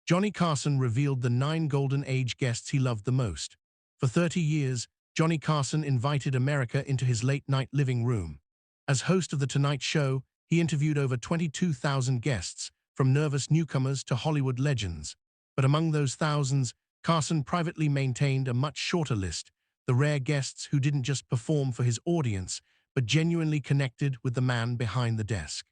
Johnny Carson revealed the 9 golden age guests he loved the most. For 30 years, Johnny Carson invited America into his late-night living room. As host of The Tonight Show, he interviewed over 22,000 guests, from nervous newcomers to Hollywood legends. But among those thousands, Carson privately maintained a much shorter list, the rare guests who didn't just perform for his audience, but genuinely connected with the man behind the desk.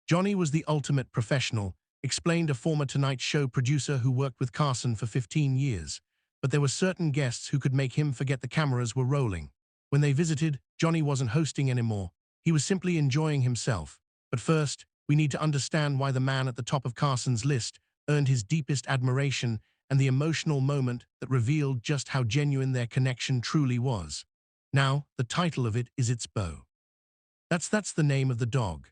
Johnny was the ultimate professional, explained a former Tonight Show producer who worked with Carson for 15 years. But there were certain guests who could make him forget the cameras were rolling. When they visited, Johnny wasn't hosting anymore. He was simply enjoying himself. But first, we need to understand why the man at the top of Carson's list earned his deepest admiration and the emotional moment that revealed just how genuine their connection truly was. Now, the title of it is It's Bo. That's the name of the dog.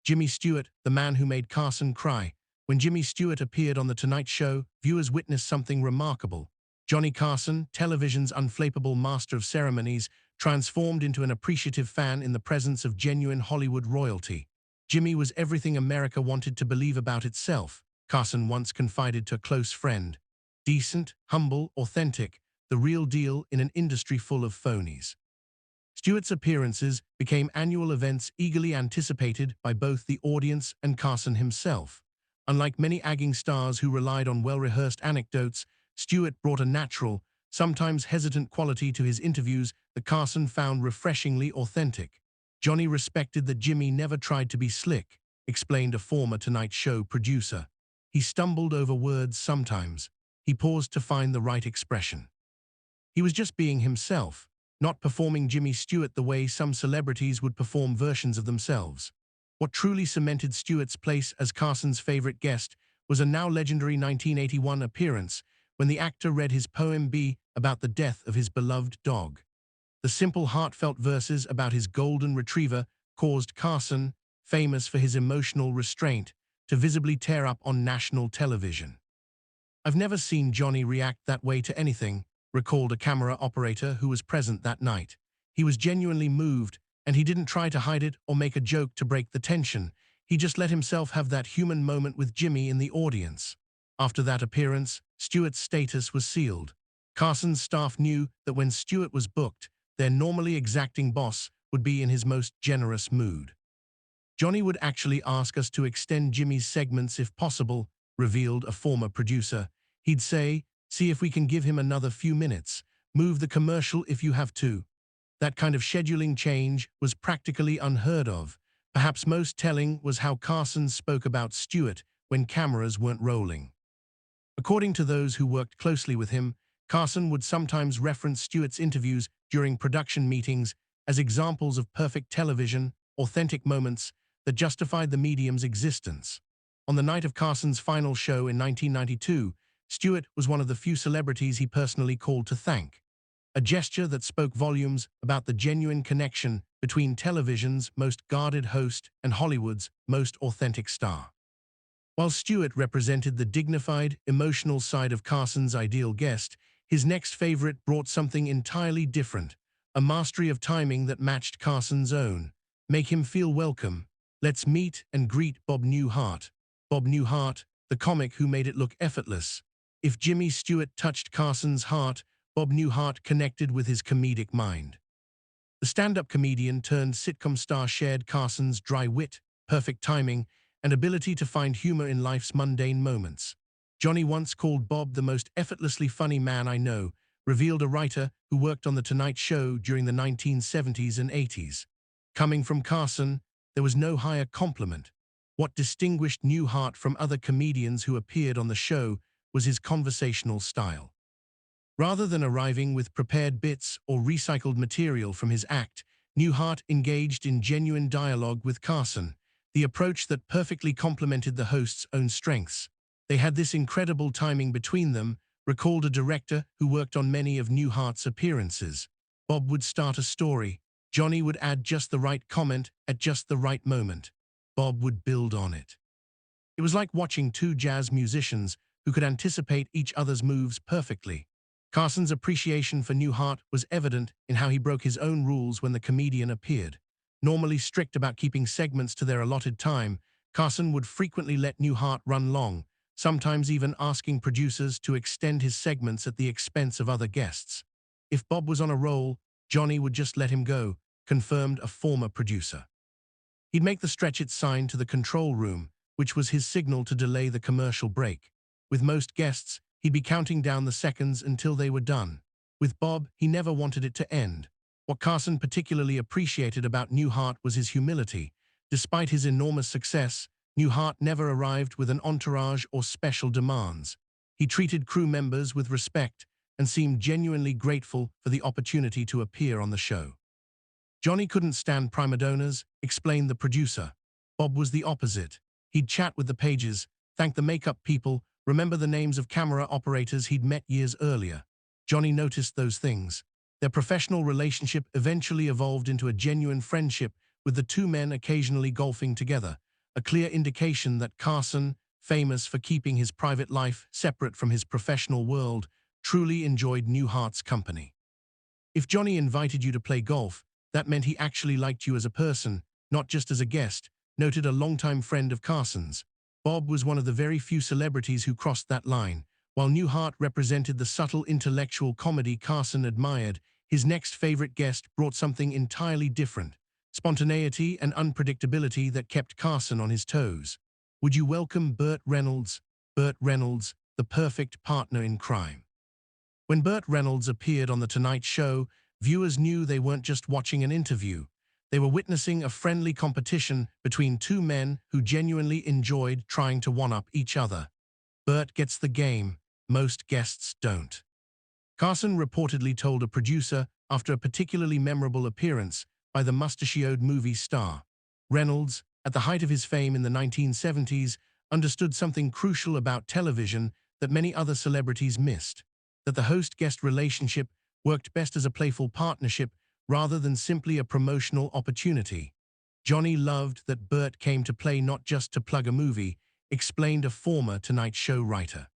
Jimmy Stewart, the man who made Carson cry. When Jimmy Stewart appeared on The Tonight Show, viewers witnessed something remarkable. Johnny Carson, television's unflappable master of ceremonies, transformed into an appreciative fan in the presence of genuine Hollywood royalty. Jimmy was everything America wanted to believe about itself, Carson once confided to a close friend. Decent, humble, authentic, the real deal in an industry full of phonies. Stewart's appearances became annual events eagerly anticipated by both the audience and Carson himself. Unlike many agging stars who relied on well-rehearsed anecdotes, Stewart brought a natural, sometimes hesitant quality to his interviews that Carson found refreshingly authentic. Johnny respected that Jimmy never tried to be slick, explained a former Tonight Show producer. He stumbled over words sometimes. He paused to find the right expression. He was just being himself, not performing Jimmy Stewart the way some celebrities would perform versions of themselves. What truly cemented Stewart's place as Carson's favorite guest was a now legendary 1981 appearance when the actor read his poem B about the death of his beloved dog. The simple, heartfelt verses about his golden retriever caused Carson, famous for his emotional restraint, to visibly tear up on national television. "I've never seen Johnny react that way to anything," recalled a camera operator who was present that night. "He was genuinely moved, and he didn't try to hide it or make a joke to break the tension. He just let himself have that human moment with Jimmy in the audience." After that appearance, Stewart's status was sealed. Carson's staff knew that when Stewart was booked, their normally exacting boss would be in his most generous mood. "Johnny would actually ask us to extend Jimmy's segments if possible," revealed a former producer. "He'd say, 'See if we can give him another few minutes. Move the commercial if you have to.' That kind of scheduling change was practically unheard of. Perhaps most telling was how Carson spoke about Stewart when cameras weren't rolling. According to those who worked closely with him, Carson would sometimes reference Stewart's interviews during production meetings as examples of perfect television, authentic moments that justified the medium's existence. On the night of Carson's final show in 1992, Stewart was one of the few celebrities he personally called to thank. A gesture that spoke volumes about the genuine connection between television's most guarded host and Hollywood's most authentic star. While Stewart represented the dignified, emotional side of Carson's ideal guest, his next favorite brought something entirely different, a mastery of timing that matched Carson's own. "Make him feel welcome. Let's meet and greet Bob Newhart." Bob Newhart, the comic who made it look effortless. If Jimmy Stewart touched Carson's heart, Bob Newhart connected with his comedic mind. The stand-up comedian turned sitcom star shared Carson's dry wit, perfect timing, and ability to find humor in life's mundane moments. "Johnny once called Bob the most effortlessly funny man I know," revealed a writer who worked on The Tonight Show during the 1970s and 80s. Coming from Carson, there was no higher compliment. What distinguished Newhart from other comedians who appeared on the show was his conversational style. Rather than arriving with prepared bits or recycled material from his act, Newhart engaged in genuine dialogue with Carson, the approach that perfectly complemented the host's own strengths. "They had this incredible timing between them," recalled a director who worked on many of Newhart's appearances. "Bob would start a story. Johnny would add just the right comment at just the right moment. Bob would build on it." It was like watching two jazz musicians who could anticipate each other's moves perfectly. Carson's appreciation for Newhart was evident in how he broke his own rules when the comedian appeared. Normally strict about keeping segments to their allotted time, Carson would frequently let Newhart run long, sometimes even asking producers to extend his segments at the expense of other guests. If Bob was on a roll, Johnny would just let him go, confirmed a former producer. He'd make the stretch-it sign to the control room, which was his signal to delay the commercial break. With most guests, he'd be counting down the seconds until they were done. With Bob, he never wanted it to end. What Carson particularly appreciated about Newhart was his humility. Despite his enormous success, Newhart never arrived with an entourage or special demands. He treated crew members with respect and seemed genuinely grateful for the opportunity to appear on the show. Johnny couldn't stand prima donnas, explained the producer. Bob was the opposite. He'd chat with the pages, thank the makeup people, remember the names of camera operators he'd met years earlier. Johnny noticed those things. Their professional relationship eventually evolved into a genuine friendship, with the two men occasionally golfing together, a clear indication that Carson, famous for keeping his private life separate from his professional world, truly enjoyed Newhart's company. If Johnny invited you to play golf, that meant he actually liked you as a person, not just as a guest, noted a longtime friend of Carson's. Bob was one of the very few celebrities who crossed that line. While Newhart represented the subtle intellectual comedy Carson admired, his next favorite guest brought something entirely different: spontaneity and unpredictability that kept Carson on his toes. Would you welcome Burt Reynolds? Burt Reynolds, the perfect partner in crime. When Burt Reynolds appeared on The Tonight Show, viewers knew they weren't just watching an interview. They were witnessing a friendly competition between two men who genuinely enjoyed trying to one-up each other. Burt gets the game, most guests don't. Carson reportedly told a producer after a particularly memorable appearance by the mustachioed movie star. Reynolds, at the height of his fame in the 1970s, understood something crucial about television that many other celebrities missed: that the host-guest relationship worked best as a playful partnership rather than simply a promotional opportunity. Johnny loved that Burt came to play not just to plug a movie, explained a former Tonight Show writer.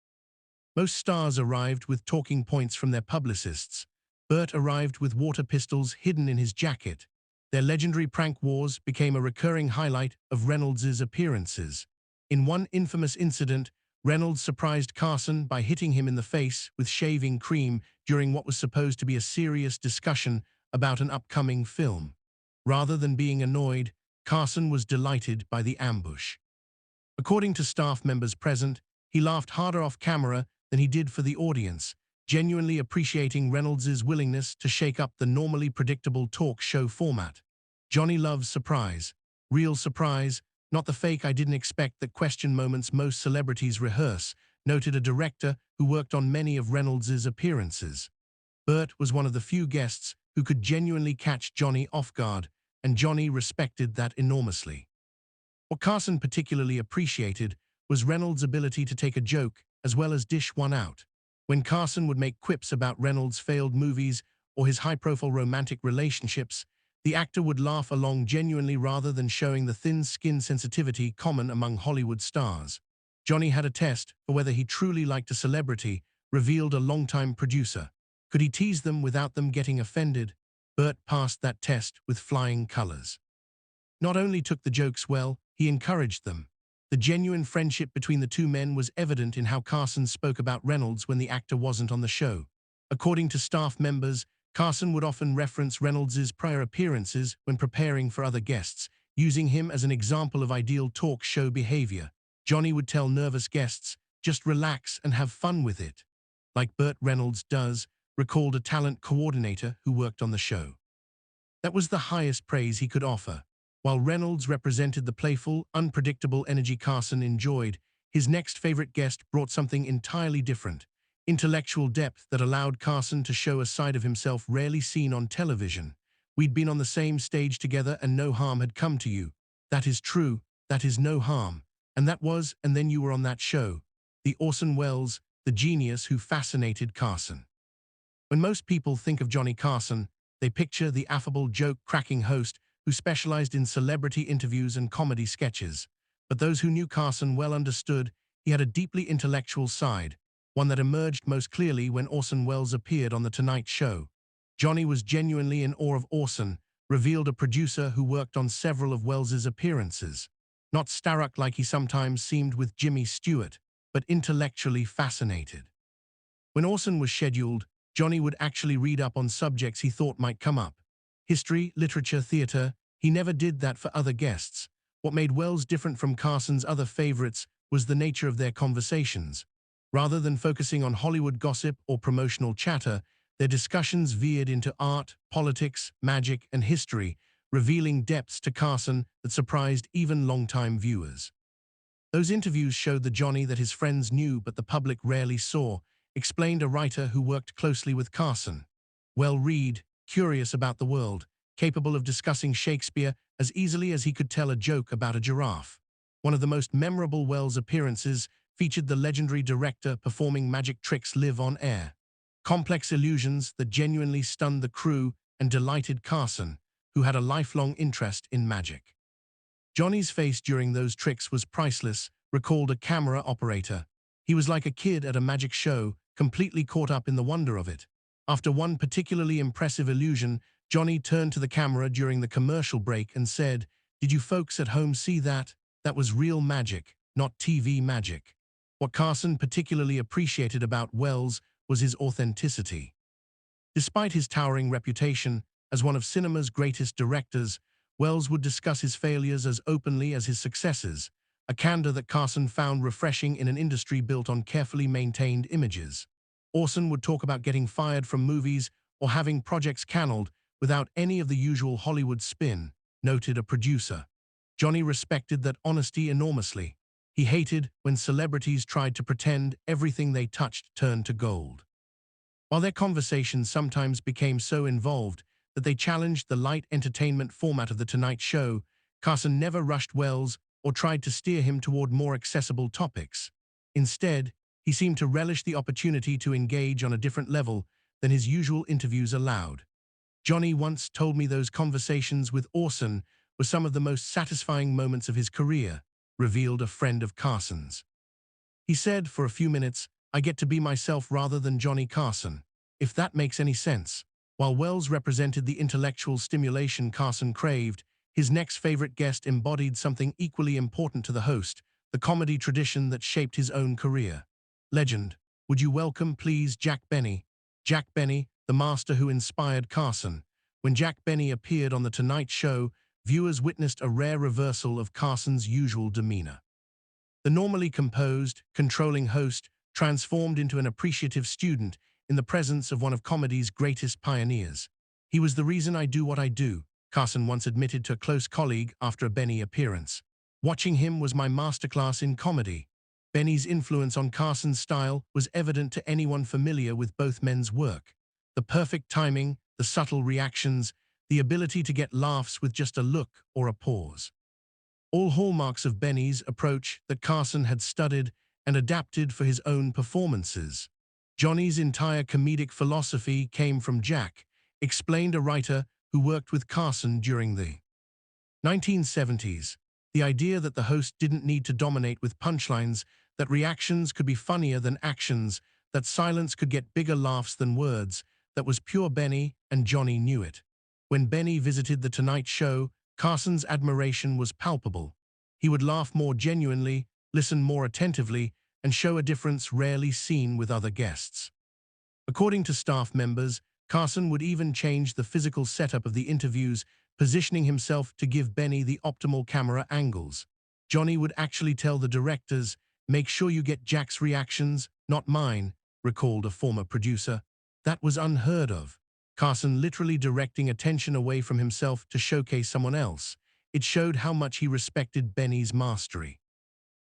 Most stars arrived with talking points from their publicists. Burt arrived with water pistols hidden in his jacket. Their legendary prank wars became a recurring highlight of Reynolds' appearances. In one infamous incident, Reynolds surprised Carson by hitting him in the face with shaving cream during what was supposed to be a serious discussion about an upcoming film. Rather than being annoyed, Carson was delighted by the ambush. According to staff members present, he laughed harder off camera than he did for the audience, genuinely appreciating Reynolds' willingness to shake up the normally predictable talk show format. Johnny loves surprise. Real surprise, not the fake "I didn't expect that" question moments most celebrities rehearse, noted a director who worked on many of Reynolds' appearances. Burt was one of the few guests who could genuinely catch Johnny off guard, and Johnny respected that enormously. What Carson particularly appreciated was Reynolds' ability to take a joke as well as dish one out. When Carson would make quips about Reynolds' failed movies or his high-profile romantic relationships, the actor would laugh along genuinely rather than showing the thin-skin sensitivity common among Hollywood stars. Johnny had a test for whether he truly liked a celebrity, revealed a longtime producer. Could he tease them without them getting offended? Burt passed that test with flying colors. Not only took the jokes well, he encouraged them. The genuine friendship between the two men was evident in how Carson spoke about Reynolds when the actor wasn't on the show. According to staff members, Carson would often reference Reynolds' prior appearances when preparing for other guests, using him as an example of ideal talk show behavior. Johnny would tell nervous guests, "Just relax and have fun with it," like Burt Reynolds does, recalled a talent coordinator who worked on the show. That was the highest praise he could offer. While Reynolds represented the playful, unpredictable energy Carson enjoyed, his next favorite guest brought something entirely different: intellectual depth that allowed Carson to show a side of himself rarely seen on television. "We'd been on the same stage together and no harm had come to you. That is true, that is no harm. And that was, and then you were on that show." The Orson Welles, the genius who fascinated Carson. When most people think of Johnny Carson, they picture the affable joke-cracking host who specialized in celebrity interviews and comedy sketches. But those who knew Carson well understood he had a deeply intellectual side, one that emerged most clearly when Orson Welles appeared on The Tonight Show. Johnny was genuinely in awe of Orson, revealed a producer who worked on several of Welles's appearances. Not starstruck like he sometimes seemed with Jimmy Stewart. but intellectually fascinated. When Orson was scheduled, Johnny would actually read up on subjects he thought might come up. History, literature, theater. He never did that for other guests. What made Wells different from Carson's other favorites was the nature of their conversations. Rather than focusing on Hollywood gossip or promotional chatter, their discussions veered into art, politics, magic, and history, revealing depths to Carson that surprised even longtime viewers. Those interviews showed the Johnny that his friends knew but the public rarely saw, explained a writer who worked closely with Carson. Well-read, curious about the world, capable of discussing Shakespeare as easily as he could tell a joke about a giraffe. One of the most memorable Wells appearances featured the legendary director performing magic tricks live on air. Complex illusions that genuinely stunned the crew and delighted Carson, who had a lifelong interest in magic. Johnny's face during those tricks was priceless, recalled a camera operator. He was like a kid at a magic show, completely caught up in the wonder of it. After one particularly impressive illusion, Johnny turned to the camera during the commercial break and said, "Did you folks at home see that? That was real magic, not TV magic." What Carson particularly appreciated about Wells was his authenticity. Despite his towering reputation as one of cinema's greatest directors, Wells would discuss his failures as openly as his successes, a candor that Carson found refreshing in an industry built on carefully maintained images. Orson would talk about getting fired from movies or having projects canceled without any of the usual Hollywood spin, noted a producer. Johnny respected that honesty enormously. He hated when celebrities tried to pretend everything they touched turned to gold. While their conversations sometimes became so involved that they challenged the light entertainment format of The Tonight Show, Carson never rushed Wells or tried to steer him toward more accessible topics. Instead, he seemed to relish the opportunity to engage on a different level than his usual interviews allowed. Johnny once told me those conversations with Orson were some of the most satisfying moments of his career, revealed a friend of Carson's. He said, "For a few minutes, I get to be myself rather than Johnny Carson, if that makes any sense." While Wells represented the intellectual stimulation Carson craved, his next favorite guest embodied something equally important to the host, the comedy tradition that shaped his own career. Legend, would you welcome, please, Jack Benny? Jack Benny, the master who inspired Carson. When Jack Benny appeared on The Tonight Show, viewers witnessed a rare reversal of Carson's usual demeanor. The normally composed, controlling host transformed into an appreciative student in the presence of one of comedy's greatest pioneers. "He was the reason I do what I do," Carson once admitted to a close colleague after a Benny appearance. "Watching him was my masterclass in comedy." Benny's influence on Carson's style was evident to anyone familiar with both men's work. The perfect timing, the subtle reactions, the ability to get laughs with just a look or a pause. All hallmarks of Benny's approach that Carson had studied and adapted for his own performances. "Johnny's entire comedic philosophy came from Jack," explained a writer who worked with Carson during the 1970s. The idea that the host didn't need to dominate with punchlines, that reactions could be funnier than actions, that silence could get bigger laughs than words, that was pure Benny, and Johnny knew it. When Benny visited The Tonight Show, Carson's admiration was palpable. He would laugh more genuinely, listen more attentively, and show a difference rarely seen with other guests. According to staff members, Carson would even change the physical setup of the interviews, positioning himself to give Benny the optimal camera angles. Johnny would actually tell the directors, "Make sure you get Jack's reactions, not mine," recalled a former producer. That was unheard of. Carson literally directing attention away from himself to showcase someone else. It showed how much he respected Benny's mastery.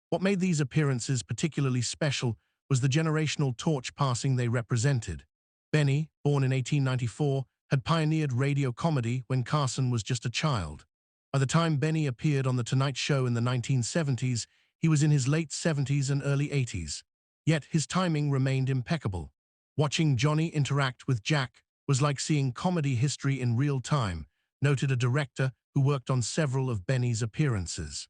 What made these appearances particularly special was the generational torch passing they represented. Benny, born in 1894, had pioneered radio comedy when Carson was just a child. By the time Benny appeared on The Tonight Show in the 1970s, he was in his late 70s and early 80s. Yet his timing remained impeccable. Watching Johnny interact with Jack was like seeing comedy history in real time, noted a director who worked on several of Benny's appearances.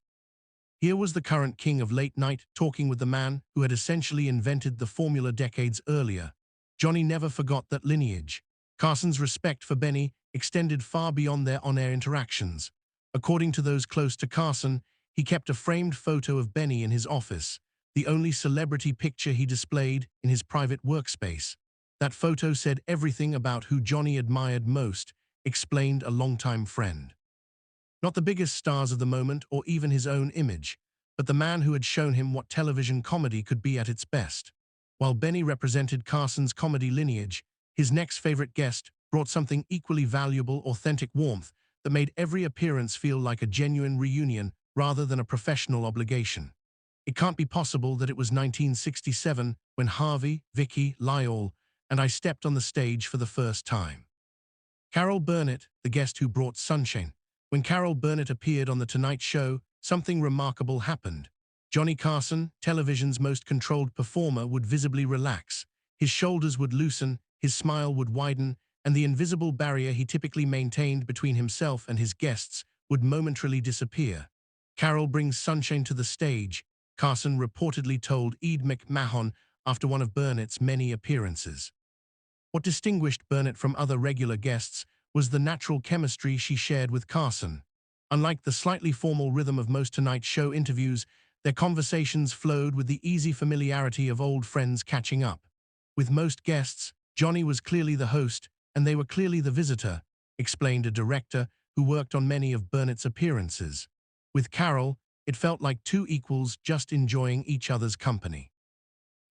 Here was the current king of late night talking with the man who had essentially invented the formula decades earlier. Johnny never forgot that lineage. Carson's respect for Benny extended far beyond their on-air interactions. According to those close to Carson, he kept a framed photo of Benny in his office, the only celebrity picture he displayed in his private workspace. That photo said everything about who Johnny admired most, explained a longtime friend. Not the biggest stars of the moment or even his own image, but the man who had shown him what television comedy could be at its best. While Benny represented Carson's comedy lineage, his next favorite guest brought something equally valuable, authentic warmth that made every appearance feel like a genuine reunion rather than a professional obligation. It can't be possible that it was 1967 when Harvey, Vicky, Lyle, and I stepped on the stage for the first time. Carol Burnett, the guest who brought sunshine. When Carol Burnett appeared on The Tonight Show, something remarkable happened. Johnny Carson, television's most controlled performer, would visibly relax. His shoulders would loosen, his smile would widen, and the invisible barrier he typically maintained between himself and his guests would momentarily disappear. Carol brings sunshine to the stage, Carson reportedly told Ed McMahon after one of Burnett's many appearances. What distinguished Burnett from other regular guests was the natural chemistry she shared with Carson. Unlike the slightly formal rhythm of most Tonight Show interviews, their conversations flowed with the easy familiarity of old friends catching up. With most guests, Johnny was clearly the host, and they were clearly the visitor, explained a director who worked on many of Burnett's appearances. With Carol, it felt like two equals just enjoying each other's company.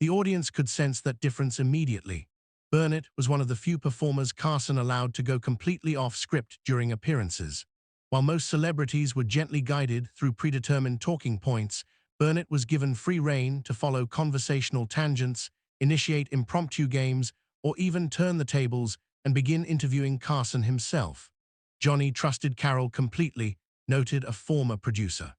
The audience could sense that difference immediately. Burnett was one of the few performers Carson allowed to go completely off script during appearances. While most celebrities were gently guided through predetermined talking points, Burnett was given free rein to follow conversational tangents, initiate impromptu games, or even turn the tables and begin interviewing Carson himself. Johnny trusted Carol completely, noted a former producer.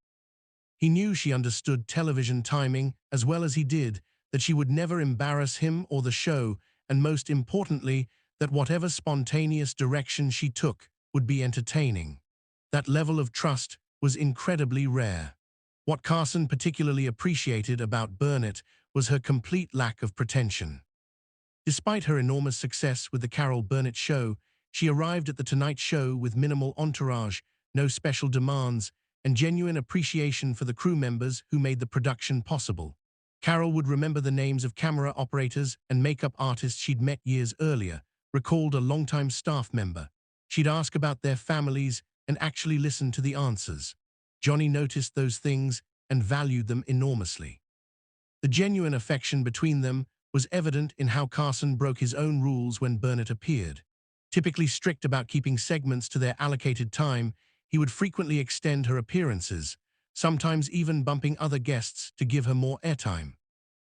He knew she understood television timing as well as he did, that she would never embarrass him or the show, and most importantly, that whatever spontaneous direction she took would be entertaining. That level of trust was incredibly rare. What Carson particularly appreciated about Burnett was her complete lack of pretension. Despite her enormous success with The Carol Burnett Show, she arrived at The Tonight Show with minimal entourage, no special demands, and genuine appreciation for the crew members who made the production possible. Carol would remember the names of camera operators and makeup artists she'd met years earlier, recalled a longtime staff member. She'd ask about their families and actually listen to the answers. Johnny noticed those things and valued them enormously. The genuine affection between them was evident in how Carson broke his own rules when Burnett appeared. Typically strict about keeping segments to their allocated time, he would frequently extend her appearances, sometimes even bumping other guests to give her more airtime.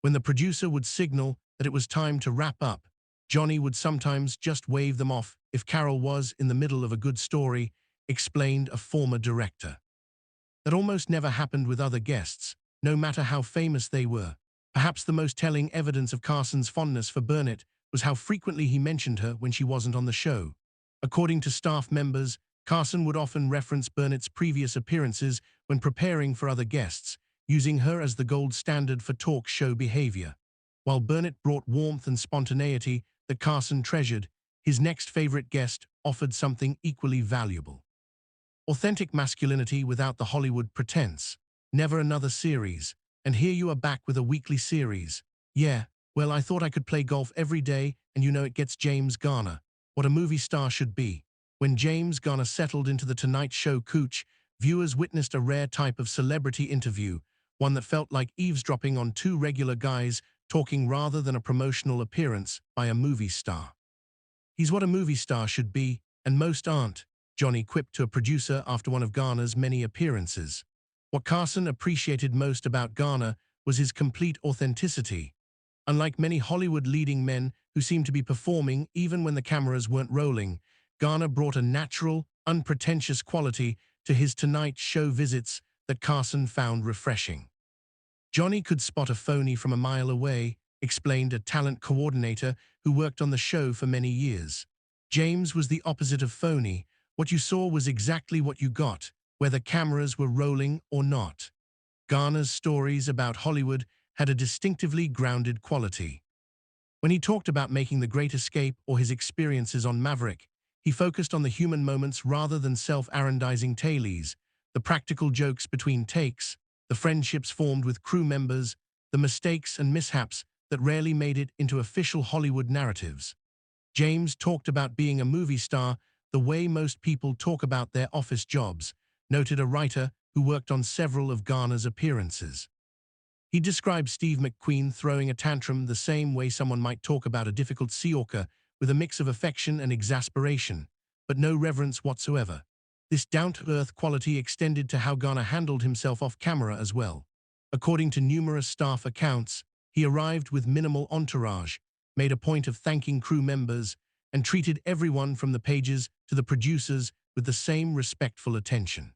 When the producer would signal that it was time to wrap up, Johnny would sometimes just wave them off if Carol was in the middle of a good story, explained a former director. That almost never happened with other guests, no matter how famous they were. Perhaps the most telling evidence of Carson's fondness for Burnett was how frequently he mentioned her when she wasn't on the show. According to staff members, Carson would often reference Burnett's previous appearances when preparing for other guests, using her as the gold standard for talk show behavior. While Burnett brought warmth and spontaneity that Carson treasured, his next favorite guest offered something equally valuable. Authentic masculinity without the Hollywood pretense. Never another series. And here you are back with a weekly series. Yeah, well, I thought I could play golf every day, and you know it gets James Garner. What a movie star should be. When James Garner settled into The Tonight Show Kuch, viewers witnessed a rare type of celebrity interview, one that felt like eavesdropping on two regular guys talking rather than a promotional appearance by a movie star. He's what a movie star should be, and most aren't, Johnny quipped to a producer after one of Garner's many appearances. What Carson appreciated most about Garner was his complete authenticity. Unlike many Hollywood leading men who seemed to be performing even when the cameras weren't rolling, Garner brought a natural, unpretentious quality to his Tonight Show visits that Carson found refreshing. Johnny could spot a phony from a mile away, explained a talent coordinator who worked on the show for many years. James was the opposite of phony. What you saw was exactly what you got, whether cameras were rolling or not. Garner's stories about Hollywood had a distinctively grounded quality. When he talked about Making the Great Escape or his experiences on Maverick, he focused on the human moments rather than self-aggrandizing tales, the practical jokes between takes, the friendships formed with crew members, the mistakes and mishaps that rarely made it into official Hollywood narratives. James talked about being a movie star the way most people talk about their office jobs, noted a writer who worked on several of Garner's appearances. He described Steve McQueen throwing a tantrum the same way someone might talk about a difficult sea orca, with a mix of affection and exasperation, but no reverence whatsoever. This down-to-earth quality extended to how Garner handled himself off camera as well. According to numerous staff accounts, he arrived with minimal entourage, made a point of thanking crew members, and treated everyone from the pages to the producers with the same respectful attention.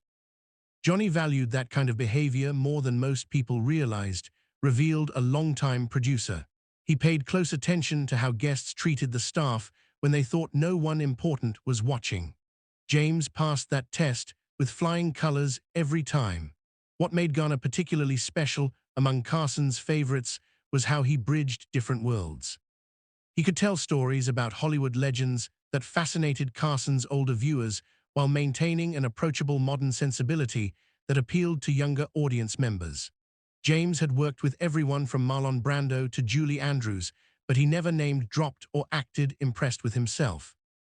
Johnny valued that kind of behavior more than most people realized, revealed a longtime producer. He paid close attention to how guests treated the staff when they thought no one important was watching. James passed that test with flying colors every time. What made Garner particularly special among Carson's favorites was how he bridged different worlds. He could tell stories about Hollywood legends that fascinated Carson's older viewers while maintaining an approachable modern sensibility that appealed to younger audience members. James had worked with everyone from Marlon Brando to Julie Andrews, but he never named, dropped, or acted impressed with himself.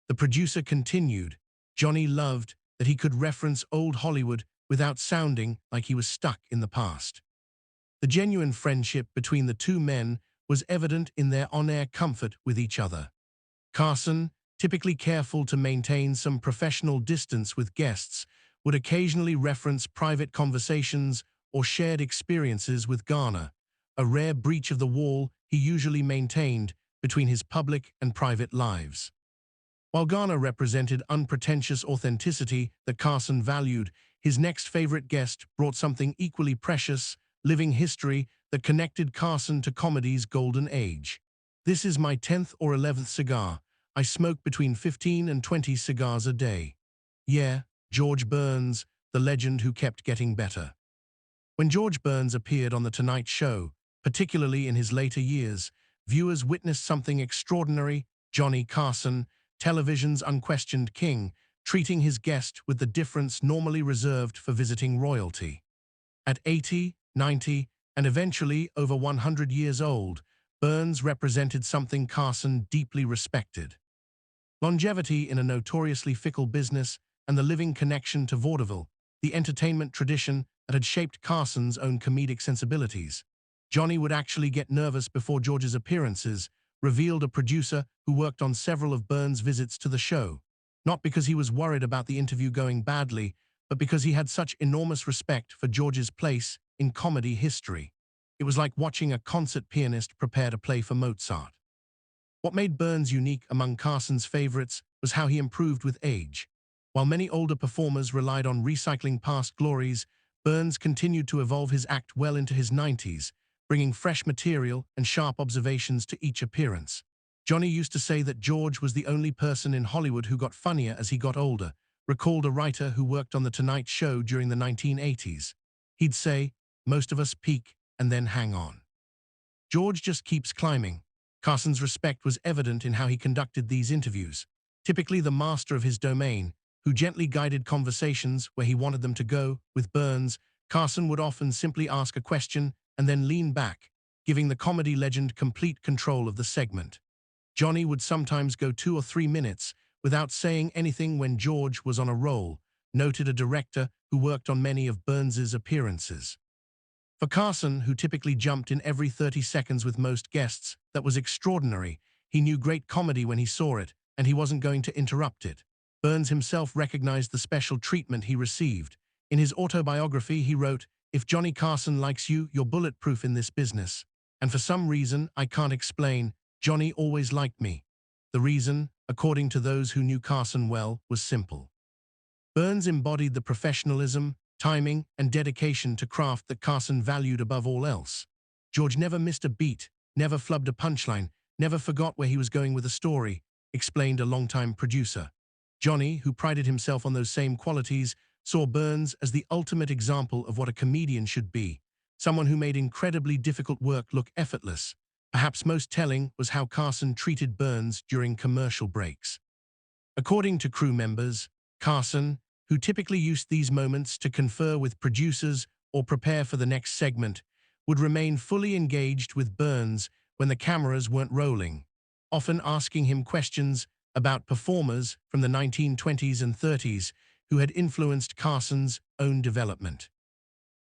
The producer continued, Johnny loved that he could reference old Hollywood without sounding like he was stuck in the past. The genuine friendship between the two men was evident in their on-air comfort with each other. Carson, typically careful to maintain some professional distance with guests, would occasionally reference private conversations or shared experiences with Garner, a rare breach of the wall he usually maintained between his public and private lives. While Garner represented unpretentious authenticity that Carson valued, his next favorite guest brought something equally precious, living history that connected Carson to comedy's golden age. This is my 10th or 11th cigar. I smoke between 15 and 20 cigars a day. Yeah, George Burns, the legend who kept getting better. When George Burns appeared on The Tonight Show, particularly in his later years, viewers witnessed something extraordinary. Johnny Carson, television's unquestioned king, treating his guest with the deference normally reserved for visiting royalty. At 80, 90, and eventually over 100 years old, Burns represented something Carson deeply respected. Longevity in a notoriously fickle business and the living connection to vaudeville, the entertainment tradition that had shaped Carson's own comedic sensibilities. Johnny would actually get nervous before George's appearances, revealed a producer who worked on several of Burns' visits to the show, not because he was worried about the interview going badly, but because he had such enormous respect for George's place in comedy history. It was like watching a concert pianist prepare to play for Mozart. What made Burns unique among Carson's favorites was how he improved with age. While many older performers relied on recycling past glories, Burns continued to evolve his act well into his 90s, bringing fresh material and sharp observations to each appearance. Johnny used to say that George was the only person in Hollywood who got funnier as he got older, recalled a writer who worked on The Tonight Show during the 1980s. He'd say, most of us peak and then hang on. George just keeps climbing. Carson's respect was evident in how he conducted these interviews. Typically the master of his domain, who gently guided conversations where he wanted them to go. With Burns, Carson would often simply ask a question and then lean back, giving the comedy legend complete control of the segment. Johnny would sometimes go 2 or 3 minutes without saying anything when George was on a roll, noted a director who worked on many of Burns's appearances. For Carson, who typically jumped in every 30 seconds with most guests, that was extraordinary. He knew great comedy when he saw it, and he wasn't going to interrupt it. Burns himself recognized the special treatment he received. In his autobiography, he wrote, "If Johnny Carson likes you, you're bulletproof in this business. And for some reason I can't explain, Johnny always liked me." The reason, according to those who knew Carson well, was simple. Burns embodied the professionalism, timing, and dedication to craft that Carson valued above all else. George never missed a beat, never flubbed a punchline, never forgot where he was going with a story, explained a longtime producer. Johnny, who prided himself on those same qualities, saw Burns as the ultimate example of what a comedian should be, someone who made incredibly difficult work look effortless. Perhaps most telling was how Carson treated Burns during commercial breaks. According to crew members, Carson, who typically used these moments to confer with producers or prepare for the next segment, would remain fully engaged with Burns when the cameras weren't rolling, often asking him questions about performers from the 1920s and 30s who had influenced Carson's own development.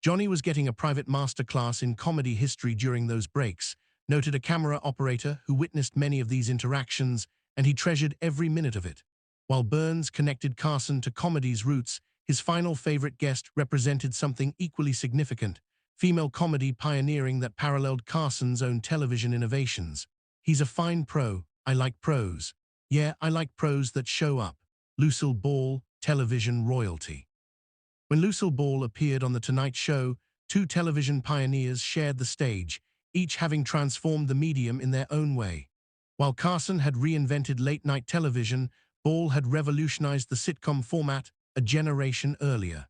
Johnny was getting a private masterclass in comedy history during those breaks, noted a camera operator who witnessed many of these interactions, and he treasured every minute of it. While Burns connected Carson to comedy's roots, his final favorite guest represented something equally significant, female comedy pioneering that paralleled Carson's own television innovations. He's a fine pro. I like pros. Yeah, I like pros that show up. Lucille Ball, television royalty. When Lucille Ball appeared on The Tonight Show, two television pioneers shared the stage, each having transformed the medium in their own way. While Carson had reinvented late-night television, Ball had revolutionized the sitcom format a generation earlier.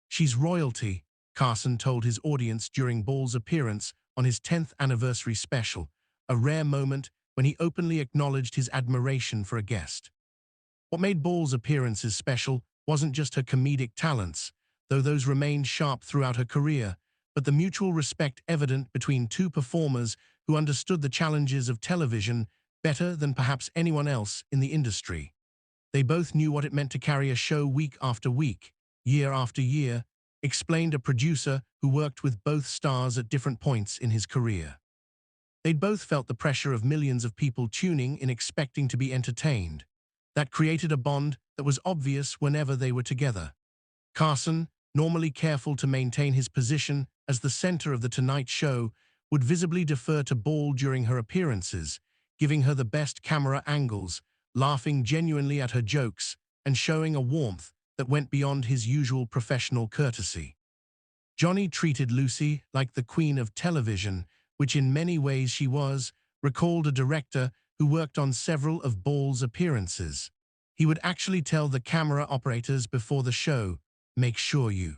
She's royalty, Carson told his audience during Ball's appearance on his 10th anniversary special, a rare moment when he openly acknowledged his admiration for a guest. What made Ball's appearances special wasn't just her comedic talents, though those remained sharp throughout her career, but the mutual respect evident between two performers who understood the challenges of television better than perhaps anyone else in the industry. They both knew what it meant to carry a show week after week, year after year, explained a producer who worked with both stars at different points in his career. They'd both felt the pressure of millions of people tuning in expecting to be entertained. That created a bond that was obvious whenever they were together. Carson, normally careful to maintain his position as the center of The Tonight Show, would visibly defer to Ball during her appearances, giving her the best camera angles, laughing genuinely at her jokes, and showing a warmth that went beyond his usual professional courtesy. Johnny treated Lucy like the queen of television, which in many ways she was, recalled a director who worked on several of Ball's appearances. He would actually tell the camera operators before the show, "Make sure you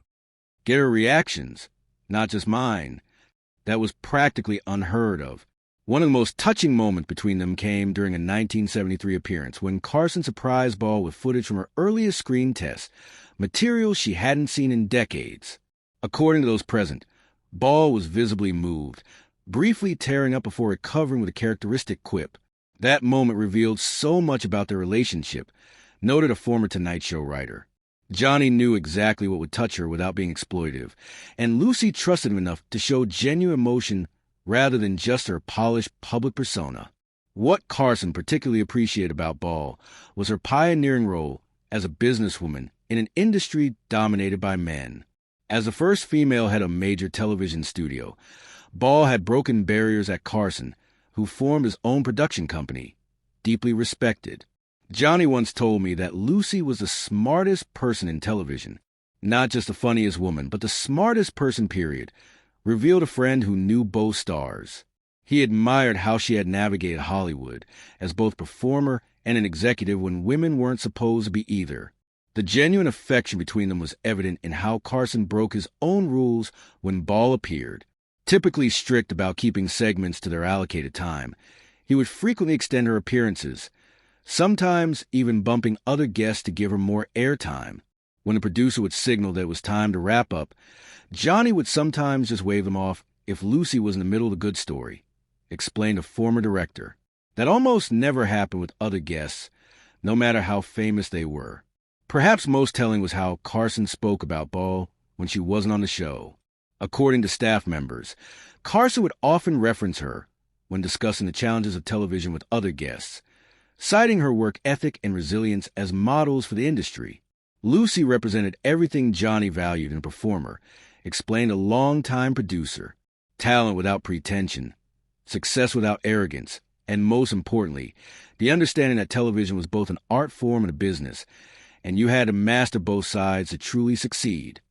get her reactions, not just mine." That was practically unheard of. One of the most touching moments between them came during a 1973 appearance when Carson surprised Ball with footage from her earliest screen test, material she hadn't seen in decades. According to those present, Ball was visibly moved, briefly tearing up before recovering with a characteristic quip. That moment revealed so much about their relationship, noted a former Tonight Show writer. Johnny knew exactly what would touch her without being exploitive, and Lucy trusted him enough to show genuine emotion rather than just her polished public persona. What Carson particularly appreciated about Ball was her pioneering role as a businesswoman in an industry dominated by men. As the first female head of a major television studio, Ball had broken barriers at Carson, who formed his own production company, deeply respected. Johnny once told me that Lucy was the smartest person in television, not just the funniest woman, but the smartest person, period, revealed a friend who knew both stars. He admired how she had navigated Hollywood as both performer and an executive when women weren't supposed to be either. The genuine affection between them was evident in how Carson broke his own rules when Ball appeared. Typically strict about keeping segments to their allocated time, he would frequently extend her appearances, sometimes even bumping other guests to give her more airtime. When the producer would signal that it was time to wrap up, Johnny would sometimes just wave them off if Lucy was in the middle of a good story, explained a former director. That almost never happened with other guests, no matter how famous they were. Perhaps most telling was how Carson spoke about Ball when she wasn't on the show. According to staff members, Carson would often reference her when discussing the challenges of television with other guests, citing her work ethic and resilience as models for the industry. Lucy represented everything Johnny valued in a performer, explained a longtime producer: talent without pretension, success without arrogance, and most importantly, the understanding that television was both an art form and a business, and you had to master both sides to truly succeed.